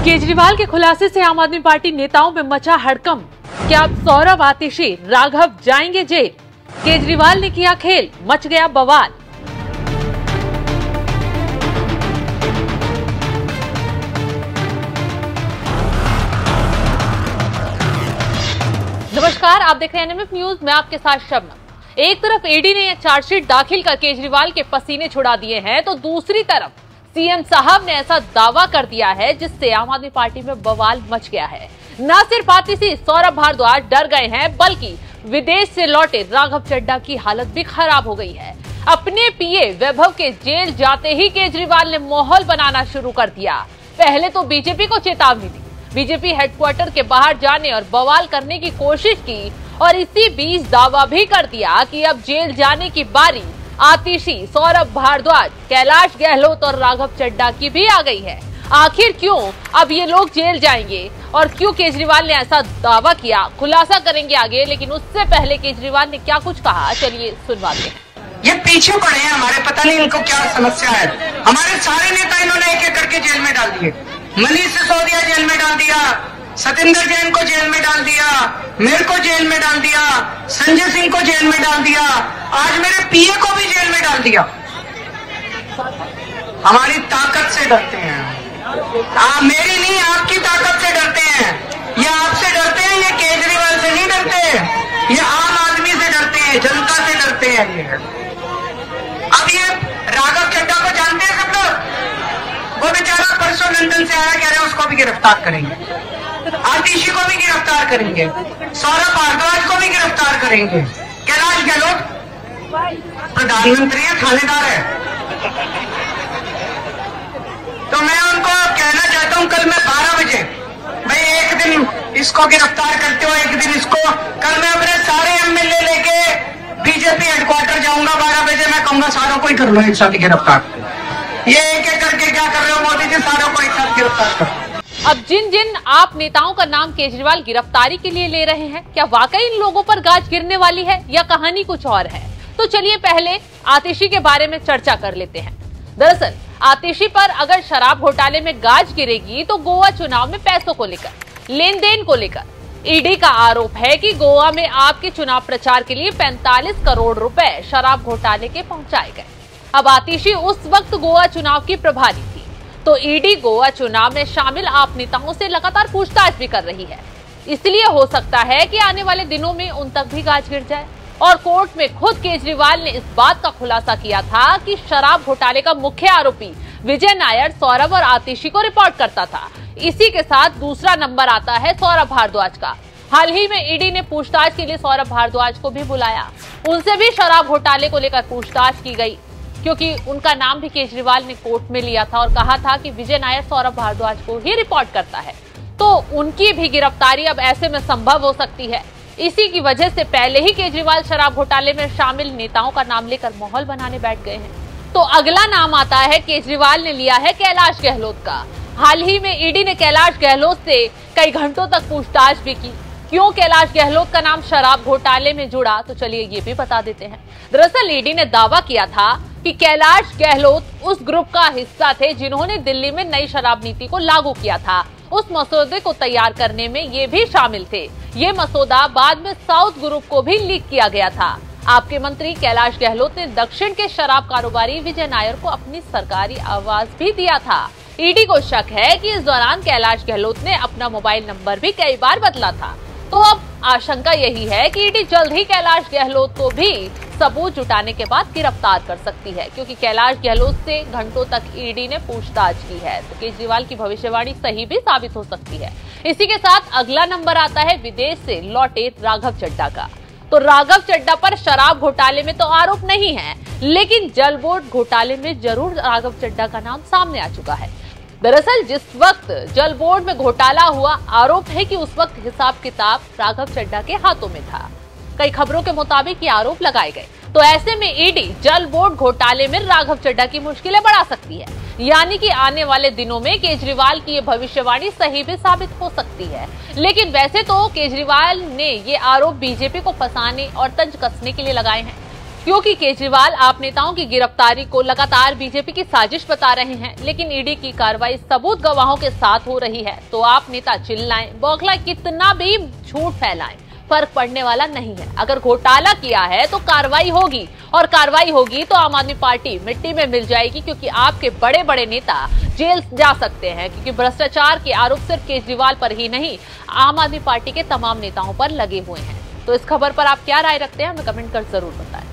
केजरीवाल के खुलासे से आम आदमी पार्टी नेताओं में मचा हड़कंप। क्या अब सौरभ, आतिशी, राघव जाएंगे जेल? केजरीवाल ने किया खेल, मच गया बवाल। नमस्कार, आप देख रहे हैं एनएमएफ न्यूज, मैं आपके साथ शबनम। एक तरफ ईडी ने यह चार्जशीट दाखिल कर केजरीवाल के पसीने छुड़ा दिए हैं, तो दूसरी तरफ सीएम साहब ने ऐसा दावा कर दिया है जिससे आम आदमी पार्टी में बवाल मच गया है। न सिर्फ आतिशी, सौरभ भारद्वाज डर गए हैं, बल्कि विदेश से लौटे राघव चड्ढा की हालत भी खराब हो गई है। अपने पीए वैभव के जेल जाते ही केजरीवाल ने माहौल बनाना शुरू कर दिया। पहले तो बीजेपी को चेतावनी दी, बीजेपी हेडक्वार्टर के बाहर जाने और बवाल करने की कोशिश की, और इसी बीच दावा भी कर दिया कि अब जेल जाने की बारी आतिशी, सौरभ भारद्वाज, कैलाश गहलोत और राघव चड्ढा की भी आ गई है। आखिर क्यों अब ये लोग जेल जाएंगे और क्यों केजरीवाल ने ऐसा दावा किया, खुलासा करेंगे आगे। लेकिन उससे पहले केजरीवाल ने क्या कुछ कहा, चलिए सुनवाते हैं। ये पीछे पड़े हैं हमारे, पता नहीं इनको क्या समस्या है। हमारे सारे नेता इन्होंने एक एक करके जेल में डाल दिए। मनीष सिसोदिया जेल में डाल दिया, सतेंद्र जैन को जेल में डाल दिया, मेरे को जेल में डाल दिया, संजय सिंह को जेल में डाल दिया, आज मेरे पीए को भी जेल में डाल दिया। हमारी ताकत से डरते हैं। मेरी नहीं, आपकी ताकत से डरते हैं। ये आपसे डरते हैं, ये केजरीवाल से नहीं डरते, ये आम आदमी से डरते हैं, जनता से डरते हैं। ये अब ये राघव चड्ढा को जानते हैं सब लोग। वो बेचारा परसों लंदन से आया, कह रहे हैं उसको भी गिरफ्तार करेंगे, आतिशी को भी गिरफ्तार करेंगे, सौरभ भारद्वाज को भी गिरफ्तार करेंगे। कैलाश गहलोत प्रधानमंत्री है, थानेदार है। तो मैं उनको कहना चाहता हूं, कल मैं 12 बजे, भाई एक दिन इसको गिरफ्तार करते हो, एक दिन इसको। कल मैं अपने सारे एमएलए लेके बीजेपी हेडक्वार्टर जाऊंगा। 12 बजे मैं कहूंगा सारों को ही कर लो एक साथ गिरफ्तार। ये एक एक करके क्या कर रहे हो मोदी जी, सारों को एक साथ गिरफ्तार करो। अब जिन जिन आप नेताओं का नाम केजरीवाल गिरफ्तारी के लिए ले रहे हैं, क्या वाकई इन लोगों पर गाज गिरने वाली है या कहानी कुछ और है? तो चलिए पहले आतिशी के बारे में चर्चा कर लेते हैं। दरअसल आतिशी पर अगर शराब घोटाले में गाज गिरेगी तो गोवा चुनाव में पैसों को लेकर, लेन देन को लेकर ईडी का आरोप है कि गोवा में आपके चुनाव प्रचार के लिए 45 करोड़ रुपए शराब घोटाले के पहुंचाए गए। अब आतिशी उस वक्त गोवा चुनाव की प्रभारी थी, तो ईडी गोवा चुनाव में शामिल आप नेताओं से लगातार पूछताछ भी कर रही है। इसलिए हो सकता है कि आने वाले दिनों में उन तक भी गाज गिर जाए। और कोर्ट में खुद केजरीवाल ने इस बात का खुलासा किया था कि शराब घोटाले का मुख्य आरोपी विजय नायर सौरभ और आतिशी को रिपोर्ट करता था। इसी के साथ दूसरा नंबर आता है सौरभ भारद्वाज का। हाल ही में ईडी ने पूछताछ के लिए सौरभ भारद्वाज को भी बुलाया, उनसे भी शराब घोटाले को लेकर पूछताछ की गई, क्योंकि उनका नाम भी केजरीवाल ने कोर्ट में लिया था और कहा था कि विजय नायर सौरभ भारद्वाज को ही रिपोर्ट करता है, तो उनकी भी गिरफ्तारी अब ऐसे में संभव हो सकती है। इसी की वजह से पहले ही केजरीवाल शराब घोटाले में शामिल नेताओं का नाम लेकर माहौल बनाने बैठ गए हैं। तो अगला नाम आता है, केजरीवाल ने लिया है कैलाश गहलोत का। हाल ही में ईडी ने कैलाश गहलोत से कई घंटों तक पूछताछ भी की। क्यों कैलाश गहलोत का नाम शराब घोटाले में जुड़ा, तो चलिए ये भी बता देते हैं। दरअसल ईडी ने दावा किया था कि कैलाश गहलोत उस ग्रुप का हिस्सा थे जिन्होंने दिल्ली में नई शराब नीति को लागू किया था। उस मसौदे को तैयार करने में ये भी शामिल थे। ये मसौदा बाद में साउथ ग्रुप को भी लीक किया गया था। आपके मंत्री कैलाश गहलोत ने दक्षिण के शराब कारोबारी विजय नायर को अपनी सरकारी आवाज भी दिया था। ईडी को शक है कि इस दौरान कैलाश गहलोत ने अपना मोबाइल नंबर भी कई बार बदला था। तो अब आशंका यही है कि ईडी जल्द ही कैलाश गहलोत को भी सबूत जुटाने के बाद गिरफ्तार कर सकती है, क्योंकि कैलाश गहलोत से घंटों तक ईडी ने पूछताछ की है। तो केजरीवाल की भविष्यवाणी सही भी साबित हो सकती है। इसी के साथ अगला नंबर आता है विदेश से लौटे राघव चड्ढा का। तो राघव चड्ढा पर शराब घोटाले में तो आरोप नहीं है, लेकिन जल बोर्ड घोटाले में जरूर राघव चड्ढा का नाम सामने आ चुका है। दरअसल जिस वक्त जल बोर्ड में घोटाला हुआ, आरोप है कि उस वक्त हिसाब किताब राघव चड्ढा के हाथों में था। कई खबरों के मुताबिक ये आरोप लगाए गए। तो ऐसे में ईडी जल बोर्ड घोटाले में राघव चड्ढा की मुश्किलें बढ़ा सकती है। यानी कि आने वाले दिनों में केजरीवाल की ये भविष्यवाणी सही भी साबित हो सकती है। लेकिन वैसे तो केजरीवाल ने ये आरोप बीजेपी को फंसाने और तंज कसने के लिए लगाए हैं, क्योंकि केजरीवाल आप नेताओं की गिरफ्तारी को लगातार बीजेपी की साजिश बता रहे हैं, लेकिन ईडी की कार्रवाई सबूत गवाहों के साथ हो रही है, तो आप नेता चिल्लाएं, बौखलाएं, कितना भी झूठ फैलाएं, फर्क पड़ने वाला नहीं है। अगर घोटाला किया है तो कार्रवाई होगी, और कार्रवाई होगी तो आम आदमी पार्टी मिट्टी में मिल जाएगी, क्योंकि आपके बड़े बड़े नेता जेल जा सकते हैं, क्योंकि भ्रष्टाचार के आरोप सिर्फ केजरीवाल पर ही नहीं, आम आदमी पार्टी के तमाम नेताओं पर लगे हुए हैं। तो इस खबर पर आप क्या राय रखते हैं, हमें कमेंट कर जरूर बताएं।